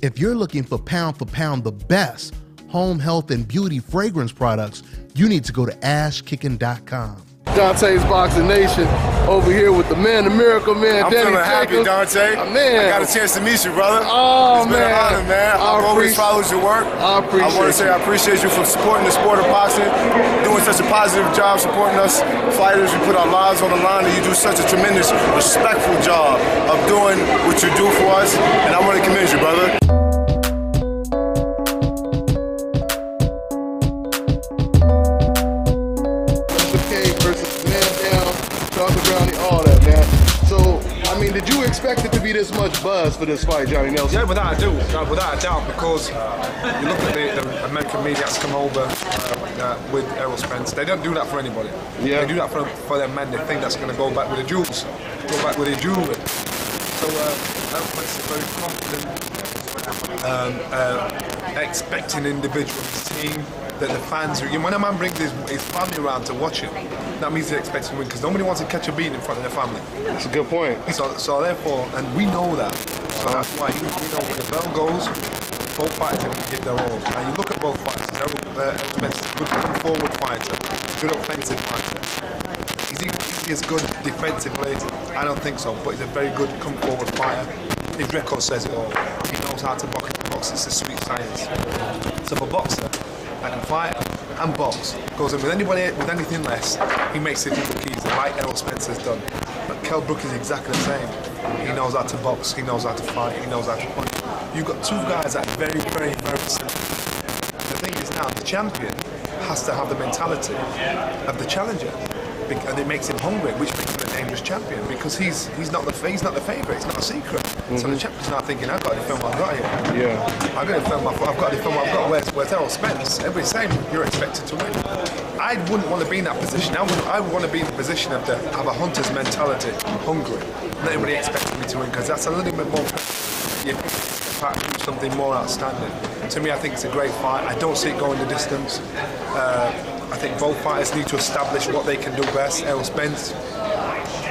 If you're looking for pound the best home health and beauty fragrance products, you need to go to ashkickin.com. DONTAE'S Boxing Nation over here with the man, the miracle man, I'm Danny feeling happy, Dante. Man. I got a chance to meet you, brother. Oh, it's been an honor, man. I've always followed your work. I want to say I appreciate you for supporting the sport of boxing, doing such a positive job supporting us fighters. We put our lives on the line, and you do such a tremendous, respectful job of doing what you do for us, and I want to commend you, brother. Did you expect it to be this much buzz for this fight, Johnny Nelson? Yeah, without a doubt, because you look at the American media that's come over with Errol Spence. They don't do that for anybody. Yeah. They do that for their men. They think that's going to go back with the jewels, go back with the jewelry. So Errol Spence is very confident, expecting individual in his team. That the fans, when a man brings his family around to watch him, that means he expects to win, because nobody wants to catch a beat in front of their family. That's a good point. So therefore, and we know that. So that's why we know when the bell goes, both fighters are going to give their all. And you look at both fighters. Errol Spence is a good forward fighter, good offensive fighter. Is he as good defensively? I don't think so, but he's a very good come forward fighter. His record says it all. He knows how to box. It's a sweet science. So for a boxer, I can fight and box. Goes in with anybody with anything less, he makes it look easy, like Errol Spence has done. But Kell Brook is exactly the same. He knows how to box, he knows how to fight, he knows how to punch. You've got two guys that are very, very, very similar. The thing is now, the champion has to have the mentality of the challenger. And it makes him hungry, which makes him a dangerous champion, because he's not the favourite, it's not a secret. So the champion's now thinking, I've got to defend what I've got here. Yeah. I've got to defend what I've got. Where's Errol Spence? Everybody's saying you're expected to win. I wouldn't want to be in that position. I would want to be in the position of have a hunter's mentality, hungry. Not everybody expecting me to win, because that's a little bit more. You do something more outstanding. To me, I think it's a great fight. I don't see it going the distance. I think both fighters need to establish what they can do best. Errol Spence,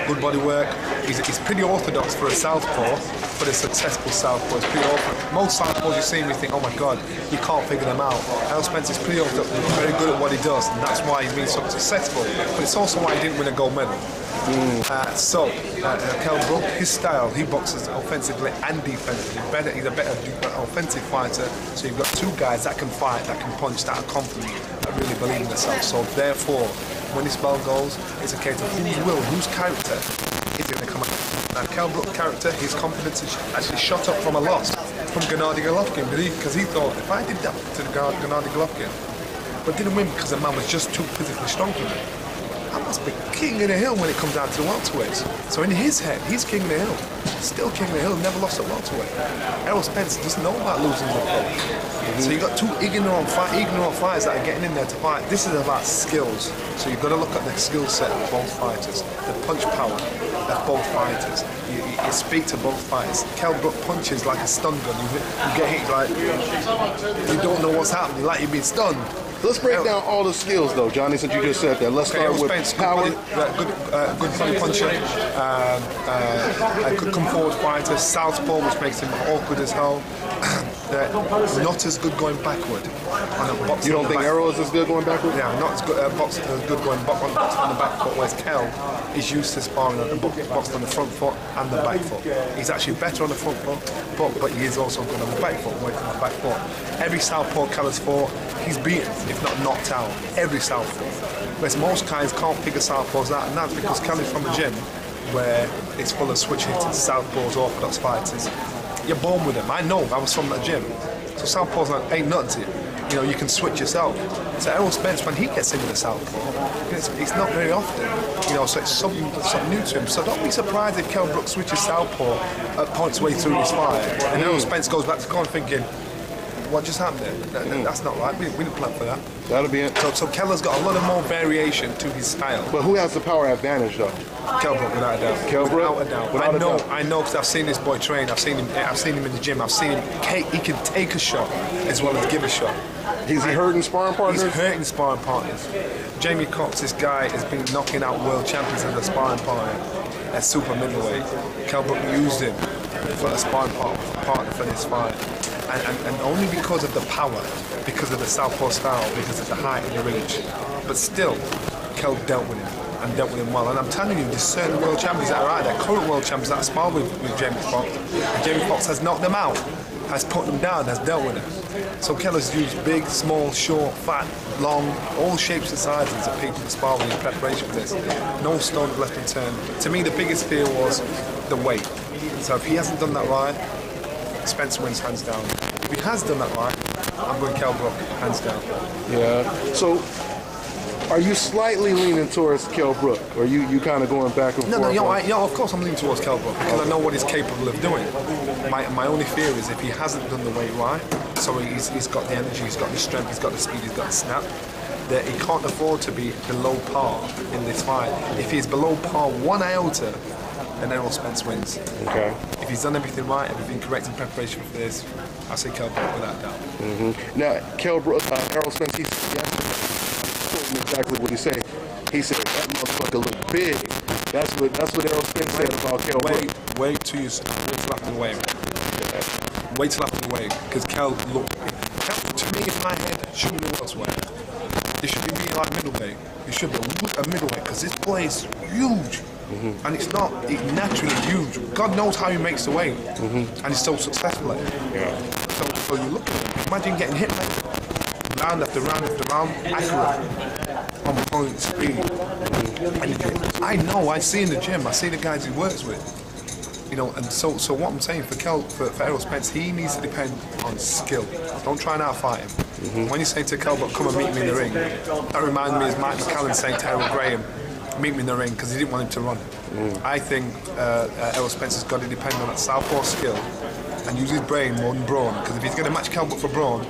good body work. He's pretty orthodox for a southpaw, but a successful southpaw. He's pretty orthodox. Most southpaws you see him, you think, oh my God, you can't figure them out. Errol Spence is pretty orthodox, very good at what he does, and that's why he's been so successful. But it's also why he didn't win a gold medal. Kell Brook, his style, he boxes offensively and defensively. He's a better offensive fighter. So you've got two guys that can fight, that can punch, that are confident, that really believe in themselves. So therefore, when this bell goes, it's a case of whose character is going to come out. Now, Kell Brook's character, his confidence is actually shot up from a loss from Gennady Golovkin, because he thought, if I did that to Gennady Golovkin, but didn't win because the man was just too physically strong for me, I must be king of the hill when it comes down to the welterweights. So in his head, he's king of the hill. Still king of the hill, never lost at welterweight. Errol Spence doesn't know about losing the fight. So you've got two ignorant fighters that are getting in there to fight. This is about skills. So you've got to look at the skill set of both fighters, the punch power of both fighters. You speak to both fighters. Kell Brook punches like a stun gun. You get hit like you don't know what's happening, like you've been stunned. Let's break down all the skills, though, Johnny, since you just said that. Let's start with power. Good body puncher, a good come forward fighter, southpaw, which makes him awkward as hell. Not as good going backward. You don't think Errol is as good going backward? Yeah, not as good boxing as good going boxing on the back foot, whereas Kell is used to sparring on the boxing on the front foot and the back foot. He's actually better on the front foot, but he is also good on the back foot, working on the back foot. Every southpaw Kell has fought, he's beaten, if not knocked out, every southpaw. Whereas most guys can't figure southpaws out, and that's because Kell is from a gym where it's full of switch hitters, southpaws, orthodox fighters. You're born with them. I know, I was from that gym. So southpaws ain't nothing to you. You know, you can switch yourself. So Errol Spence, when he gets into the southpaw, it's not very often. You know, so it's something new to him. So don't be surprised if Kell Brook switches southpaw at points way through his fight, and Errol Spence goes back to corner thinking, what just happened there? That's not right. We didn't plan for that. That'll be it. So Keller's got a lot of more variation to his style. But who has the power advantage, though? Kell Brook, without a doubt. Kell Brook? Without a doubt. I know, because I've seen this boy train. I've seen him in the gym. I've seen him. He can take a shot as well as give a shot. Is he hurting sparring partners? He's hurting sparring partners. Jamie Cox, this guy, has been knocking out world champions as a sparring partner at super middleweight. Kell Brook used him for a sparring partner for this fight. and only because of the power, because of the southpaw style, because of the height and the reach. But still, Kell dealt with him, and dealt with him well. And I'm telling you, there's certain world champions that are out there, current world champions that spar with Jamie Foxx. And Jamie Foxx has knocked them out, has put them down, has dealt with them. So Kell has used big, small, short, fat, long, all shapes and sizes of people to spar with in preparation for this. No stone left unturned. To me, the biggest fear was the weight. So if he hasn't done that right, Spencer wins hands down. If he has done that right, I'm going Kell Brook, hands down. Yeah. So, are you slightly leaning towards Kell Brook, or you kind of going back and forth? No, of course I'm leaning towards Kell Brook because I know what he's capable of doing. My only fear is if he hasn't done the weight right, so he's got the energy, he's got the strength, he's got the speed, he's got the snap, that he can't afford to be below par in this fight. If he's below par 1 iota, then Errol Spence wins. Okay. If he's done everything right, everything correct in preparation for this, I say Kell Brook without doubt. Now, Kell Brook, Errol Spence, he told me exactly what he said. He said that motherfucker look big. That's what Errol Spence said about Kell Brook. Wait till after the wave. Wait till after the wave, because Kell look. To me, in my head, shouldn't be welterweight. It should be like middleweight. It should be a middleweight because this boy is huge. And it's naturally huge. God knows how he makes the weight. And he's so successful at it. Yeah. So you look at him, imagine getting hit like that. Round after round after round, accurate. On point, speed. And I know, I see in the gym, I see the guys he works with. You know, and so what I'm saying for Errol Spence, he needs to depend on skill. Don't try and outfight him. When you say to Kell Brook, come and meet me in the ring, that reminds me of Mike McCallan saying to Harold Graham, meet me in the ring, because he didn't want him to run. I think Errol Spence has got to depend on that southpaw skill and use his brain more than brawn, because if he's going to match Kell Brook for brawn,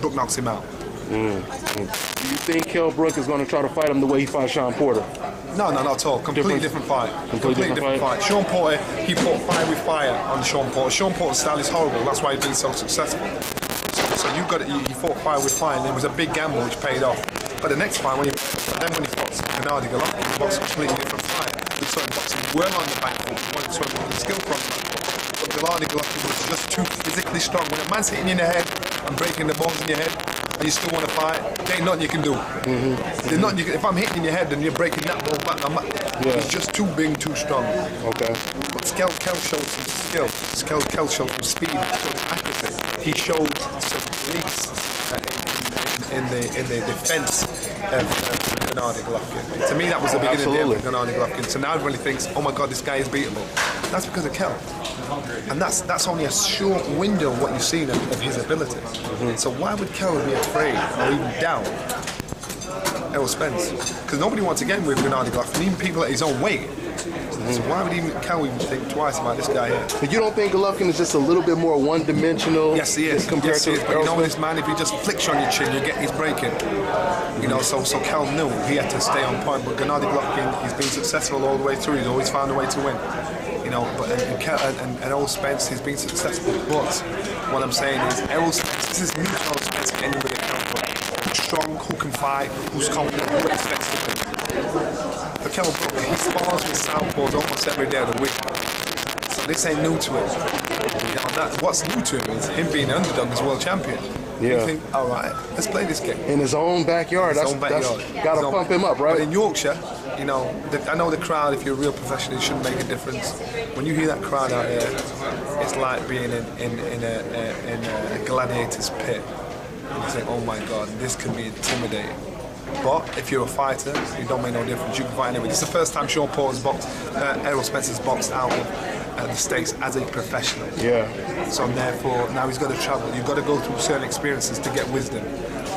Brook knocks him out. Do you think Kell Brook is going to try to fight him the way he fought Sean Porter? No, not at all. Completely different fight. Completely different fight. Sean Porter, he fought fire with fire on Sean Porter. Sean Porter's style is horrible. That's why he's been so successful. So you got he fought fire with fire, and it was a big gamble which paid off. But the next fight, when he fought Gennady Golovkin, he boxed a completely different fight. We saw him boxing well on the back foot. We saw him on the skill front. But Gennady Golovkin was just too physically strong. When a man's hitting you in the head and breaking the bones in your head, and you still want to fight, there ain't nothing you can do. There's nothing if I'm hitting in your head and you're breaking that bone back, he's just too big, too strong. Okay. But Kell showed some skill. Kell showed some speed, some accuracy. He showed some release in the defense of Gennady Golovkin. To me, that was the beginning of the end of Gennady Golovkin. So now everybody thinks, oh my God, this guy is beatable. That's because of Kell. And that's only a short window of what you've seen of his ability. So why would Kell be afraid or even doubt Errol Spence? Because nobody wants to get him with Gennady Golovkin, even people at his own weight. So why would Kell even think twice about this guy here? But you don't think Golovkin is just a little bit more one-dimensional? Yes, he is. Compared to But you know this man, if he just flicks you on your chin, you get his breaking. You know, so Kell knew he had to stay on point. But Gennady Golovkin, he's been successful all the way through. He's always found a way to win. You know, but and Errol Spence, he's been successful. But what I'm saying is, Errol Spence, this is new to Errol Spence. Anybody account for who's strong, who can fight, who's confident, who expects to win. For Kell Brook, he spars with southpaws almost every day of the week. So this ain't new to him. You know, what's new to him is him being an underdog as world champion. Yeah. You think, all right, let's play this game. In his own backyard. That's got to pump him up, right? But in Yorkshire, you know, I know the crowd, if you're a real professional, it shouldn't make a difference. When you hear that crowd out here, it's like being in a gladiator's pit. And you think, oh my God, this can be intimidating. But if you're a fighter, it don't make no difference. You can fight anyway. It's the first time Sean Porter's boxed, Errol Spence's boxed out of the States as a professional. Yeah. So therefore, now he's got to travel. You've got to go through certain experiences to get wisdom.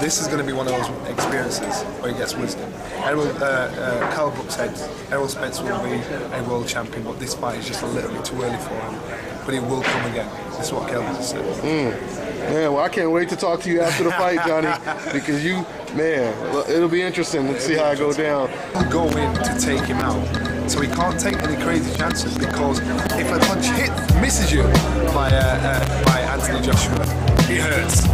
This is going to be one of those experiences where he gets wisdom. Kell Brook said Errol Spence will be a world champion, but this fight is just a little bit too early for him. But he will come again. This is what Kell Brook said. Yeah, well, I can't wait to talk to you after the fight, Johnny, because it'll be interesting to see how it goes down. He'll go in to take him out, so he can't take any crazy chances, because if a punch misses you by Anthony Joshua, it hurts.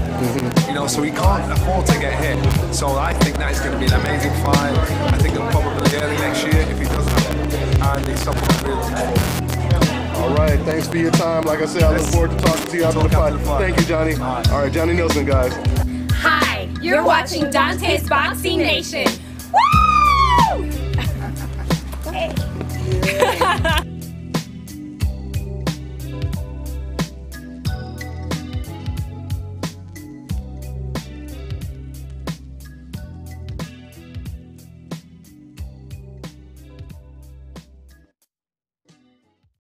You know, so he can't afford to get hit. So I think that is going to be an amazing fight. I think it'll probably be early next year if he doesn't, and it's something really important. All right, thanks for your time. Like I said, I look forward to talking to you after the fight. Thank you, Johnny. All right, Johnny Nelson, guys. Hi, you're watching Dante's Boxing Nation.